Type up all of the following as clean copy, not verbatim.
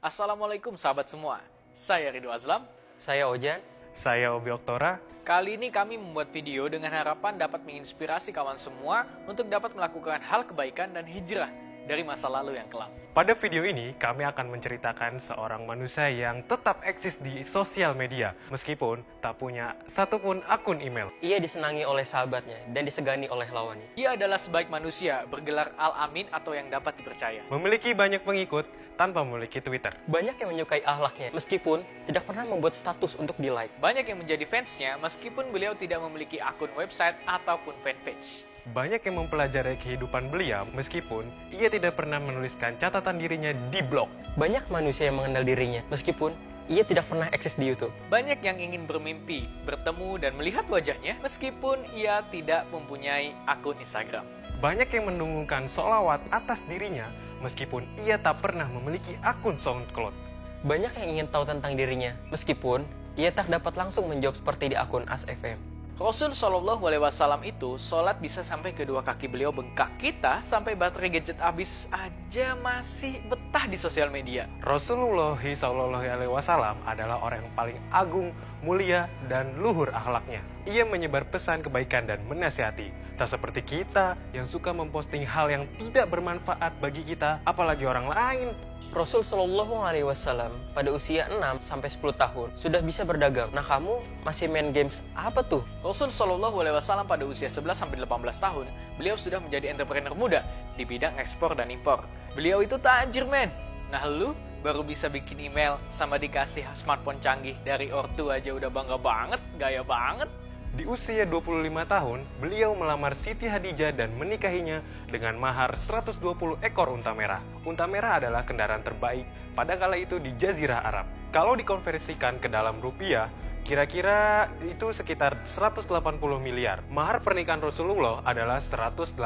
Assalamualaikum sahabat semua, saya Ridho Azlam. Saya Ojan. Saya Obi Oktora. Kali ini kami membuat video dengan harapan dapat menginspirasi kawan semua untuk dapat melakukan hal kebaikan dan hijrah dari masa lalu yang kelam. Pada video ini, kami akan menceritakan seorang manusia yang tetap eksis di sosial media, meskipun tak punya satupun akun email. Ia disenangi oleh sahabatnya dan disegani oleh lawannya. Ia adalah sebaik manusia, bergelar Al-Amin atau yang dapat dipercaya. Memiliki banyak pengikut tanpa memiliki Twitter. Banyak yang menyukai akhlaknya, meskipun tidak pernah membuat status untuk di-like. Banyak yang menjadi fansnya, meskipun beliau tidak memiliki akun website ataupun fanpage. Banyak yang mempelajari kehidupan beliau, meskipun ia tidak pernah menuliskan catatan dirinya di blog. Banyak manusia yang mengenal dirinya, meskipun ia tidak pernah eksis di YouTube. Banyak yang ingin bermimpi, bertemu, dan melihat wajahnya, meskipun ia tidak mempunyai akun Instagram. Banyak yang mendengungkan sholawat atas dirinya, meskipun ia tak pernah memiliki akun SoundCloud. Banyak yang ingin tahu tentang dirinya, meskipun ia tak dapat langsung menjawab seperti di akun As.FM. Rasul Shallallahu Alaihi Wasallam itu sholat bisa sampai kedua kaki beliau bengkak. Kita sampai baterai gadget habis aja masih betah di sosial media. Rasulullah SAW adalah orang yang paling agung, mulia, dan luhur akhlaknya. Ia menyebar pesan kebaikan dan menasihati. Tak seperti kita yang suka memposting hal yang tidak bermanfaat bagi kita, apalagi orang lain. Rasul Shallallahu Alaihi Wasallam pada usia 6-10 tahun sudah bisa berdagang. Nah, kamu masih main games apa tuh? Rasul Shallallahu Alaihi Wasallam pada usia 11-18 tahun, beliau sudah menjadi entrepreneur muda di bidang ekspor dan impor. Beliau itu tajir, men. Nah, lu baru bisa bikin email sama dikasih smartphone canggih dari ortu aja udah bangga banget, gaya banget. Di usia 25 tahun, beliau melamar Siti Hadijah dan menikahinya dengan mahar 120 ekor unta merah. Unta merah adalah kendaraan terbaik pada kala itu di Jazirah Arab. Kalau dikonversikan ke dalam rupiah, kira-kira itu sekitar 180 miliar. Mahar pernikahan Rasulullah adalah 180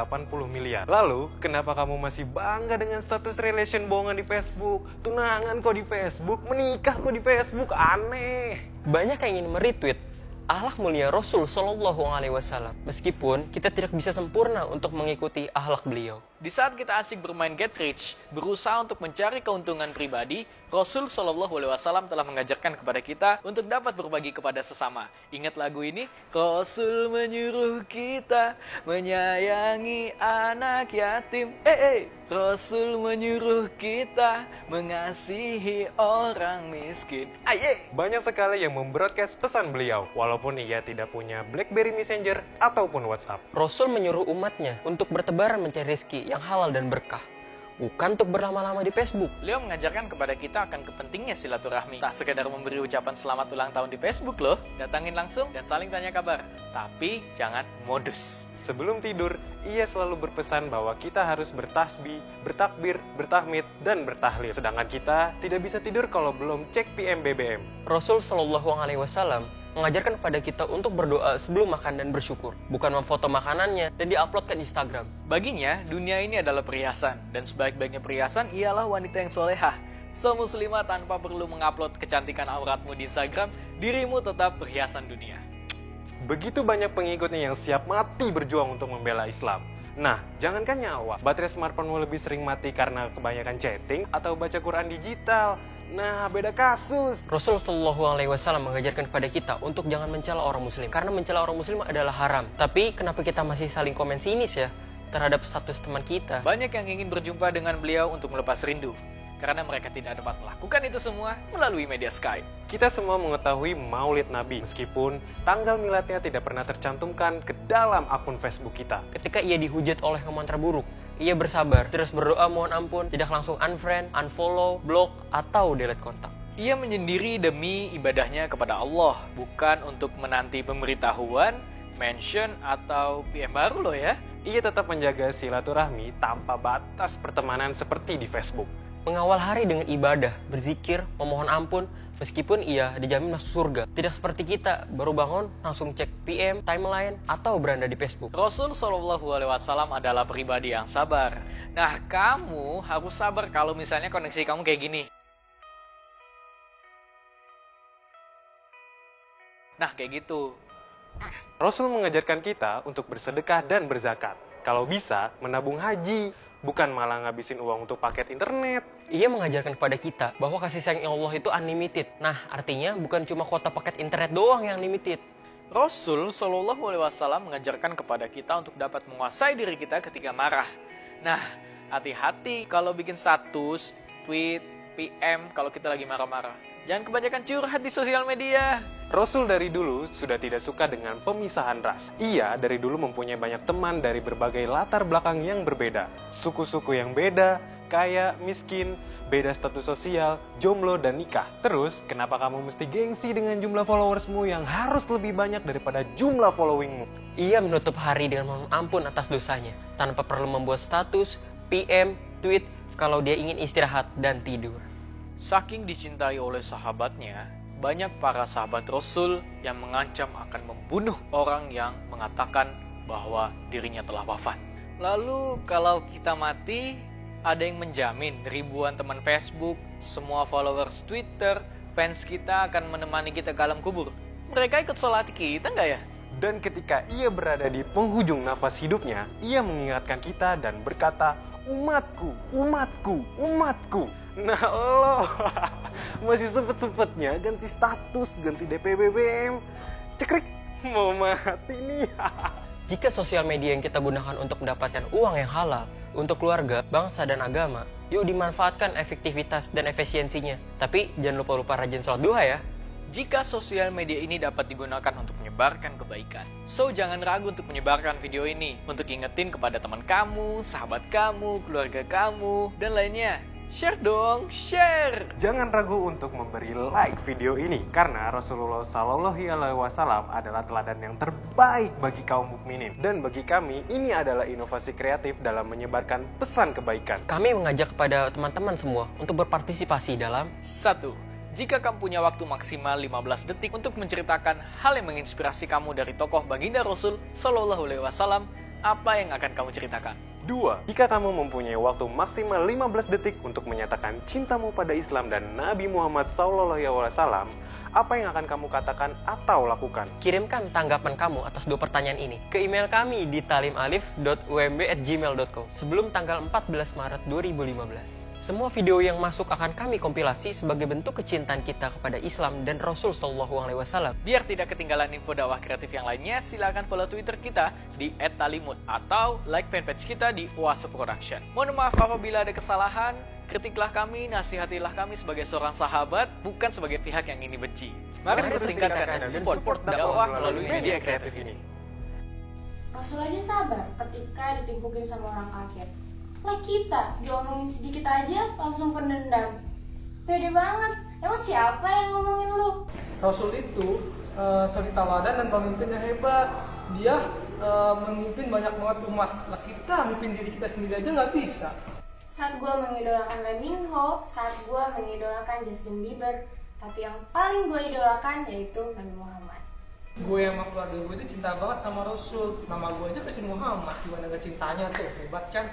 miliar. Lalu, kenapa kamu masih bangga dengan status relation bohongan di Facebook? Tunangan kok di Facebook, menikah kok di Facebook, aneh. Banyak yang ingin meretweet akhlak mulia Rasul Shallallahu Alaihi Wasallam, meskipun kita tidak bisa sempurna untuk mengikuti akhlak beliau. Di saat kita asik bermain get rich, berusaha untuk mencari keuntungan pribadi, Rasul Shallallahu Alaihi Wasallam telah mengajarkan kepada kita untuk dapat berbagi kepada sesama. Ingat lagu ini? Rasul menyuruh kita menyayangi anak yatim. Rasul menyuruh kita mengasihi orang miskin. Aye. Banyak sekali yang membroadcast pesan beliau, walaupun ia tidak punya BlackBerry Messenger ataupun WhatsApp. Rasul menyuruh umatnya untuk bertebaran mencari rezeki yang halal dan berkah, bukan untuk berlama-lama di Facebook. Beliau mengajarkan kepada kita akan kepentingnya silaturahmi. Tak sekedar memberi ucapan selamat ulang tahun di Facebook loh, datangin langsung dan saling tanya kabar. Tapi jangan modus. Sebelum tidur, ia selalu berpesan bahwa kita harus bertasbih, bertakbir, bertahmid, dan bertahlil. Sedangkan kita tidak bisa tidur kalau belum cek PM BBM. Rasul Shallallahu Alaihi Wasallam mengajarkan kepada kita untuk berdoa sebelum makan dan bersyukur, bukan memfoto makanannya dan diupload ke Instagram. Baginya, dunia ini adalah perhiasan, dan sebaik-baiknya perhiasan ialah wanita yang solehah. Muslimah tanpa perlu mengupload kecantikan auratmu di Instagram, dirimu tetap perhiasan dunia. Begitu banyak pengikutnya yang siap mati berjuang untuk membela Islam. Nah, jangankan nyawa, baterai smartphone-mu lebih sering mati karena kebanyakan chatting atau baca Quran digital. Nah, beda kasus. Rasul Shallallahu Alaihi Wasallam mengajarkan kepada kita untuk jangan mencela orang muslim, karena mencela orang muslim adalah haram. Tapi kenapa kita masih saling komen sinis ya terhadap status teman kita? Banyak yang ingin berjumpa dengan beliau untuk melepas rindu, karena mereka tidak dapat melakukan itu semua melalui media Skype. Kita semua mengetahui Maulid Nabi, meskipun tanggal miladnya tidak pernah tercantumkan ke dalam akun Facebook kita. Ketika ia dihujat oleh komentar buruk, ia bersabar, terus berdoa mohon ampun, tidak langsung unfriend, unfollow, block, atau delete kontak. Ia menyendiri demi ibadahnya kepada Allah, bukan untuk menanti pemberitahuan, mention, atau PM baru loh ya. Ia tetap menjaga silaturahmi tanpa batas pertemanan seperti di Facebook. Mengawal hari dengan ibadah, berzikir, memohon ampun, meskipun ia dijamin masuk surga. Tidak seperti kita, baru bangun, langsung cek PM, timeline, atau beranda di Facebook. Rasul Shallallahu Alaihi Wasallam adalah pribadi yang sabar. Nah, kamu harus sabar kalau misalnya koneksi kamu kayak gini. Nah, kayak gitu. Rasul mengajarkan kita untuk bersedekah dan berzakat. Kalau bisa, menabung haji. Bukan malah ngabisin uang untuk paket internet. Ia mengajarkan kepada kita bahwa kasih sayang Allah itu unlimited. Nah, artinya bukan cuma kuota paket internet doang yang limited. Rasul Shallallahu Alaihi Wasallam mengajarkan kepada kita untuk dapat menguasai diri kita ketika marah. Nah, hati-hati kalau bikin status, tweet, PM kalau kita lagi marah-marah. Jangan kebanyakan curhat di sosial media. Rasul dari dulu sudah tidak suka dengan pemisahan ras. Ia dari dulu mempunyai banyak teman dari berbagai latar belakang yang berbeda. Suku-suku yang beda, kaya, miskin, beda status sosial, jomblo, dan nikah. Terus, kenapa kamu mesti gengsi dengan jumlah followersmu yang harus lebih banyak daripada jumlah followingmu? Ia menutup hari dengan mohon ampun atas dosanya, tanpa perlu membuat status, PM, tweet, kalau dia ingin istirahat dan tidur. Saking dicintai oleh sahabatnya, banyak para sahabat Rasul yang mengancam akan membunuh orang yang mengatakan bahwa dirinya telah wafat. Lalu kalau kita mati, ada yang menjamin ribuan teman Facebook, semua followers Twitter, fans kita akan menemani kita ke alam kubur. Mereka ikut sholat kita nggak ya? Dan ketika ia berada di penghujung nafas hidupnya, ia mengingatkan kita dan berkata, umatku, umatku, umatku. Nah lo masih sempet-sempetnya ganti status, ganti DP BBM. Cekrik, mau mati nih. Jika sosial media yang kita gunakan untuk mendapatkan uang yang halal, untuk keluarga, bangsa, dan agama, yuk dimanfaatkan efektivitas dan efisiensinya. Tapi jangan lupa rajin sholat duha ya. Jika sosial media ini dapat digunakan untuk menyebarkan kebaikan, so jangan ragu untuk menyebarkan video ini, untuk ingetin kepada teman kamu, sahabat kamu, keluarga kamu, dan lainnya. Share dong, share! Jangan ragu untuk memberi like video ini, karena Rasulullah Shallallahu Alaihi Wasallam adalah teladan yang terbaik bagi kaum mukminin. Dan bagi kami, ini adalah inovasi kreatif dalam menyebarkan pesan kebaikan. Kami mengajak kepada teman-teman semua untuk berpartisipasi dalam 1. Jika kamu punya waktu maksimal 15 detik untuk menceritakan hal yang menginspirasi kamu dari tokoh baginda Rasul Shallallahu Alaihi Wasallam, apa yang akan kamu ceritakan? 2. Jika kamu mempunyai waktu maksimal 15 detik untuk menyatakan cintamu pada Islam dan Nabi Muhammad SAW, apa yang akan kamu katakan atau lakukan? Kirimkan tanggapan kamu atas 2 pertanyaan ini ke email kami di talimalif.umb@gmail.com sebelum tanggal 14 Maret 2015. Semua video yang masuk akan kami kompilasi sebagai bentuk kecintaan kita kepada Islam dan Rasul Shallallahu Alaihi Wasallam. Biar tidak ketinggalan info dakwah kreatif yang lainnya, silakan follow Twitter kita di @talimut atau like fanpage kita di Oase Production. Mohon maaf apabila ada kesalahan, kritiklah kami, nasihatilah kami sebagai seorang sahabat, bukan sebagai pihak yang ingin benci. Mari terus tingkatkan dan support dakwah melalui media kreatif ini. Rasul aja sabar ketika ditimpukin sama orang kafir. Lah kita, diomongin sedikit aja langsung pendendam. Pede banget, emang siapa yang ngomongin lu? Rasul itu suri tauladan dan pemimpin yang hebat. Dia memimpin banyak banget umat. Lah kita memimpin diri kita sendiri aja nggak bisa. Saat gue mengidolakan Lee Min Ho, saat gue mengidolakan Justin Bieber, tapi yang paling gue idolakan yaitu Nabi Muhammad. Gue sama keluarga gue itu cinta banget sama Rasul. Nama gue aja kasih Muhammad, gimana gak cintanya tuh, hebat kan?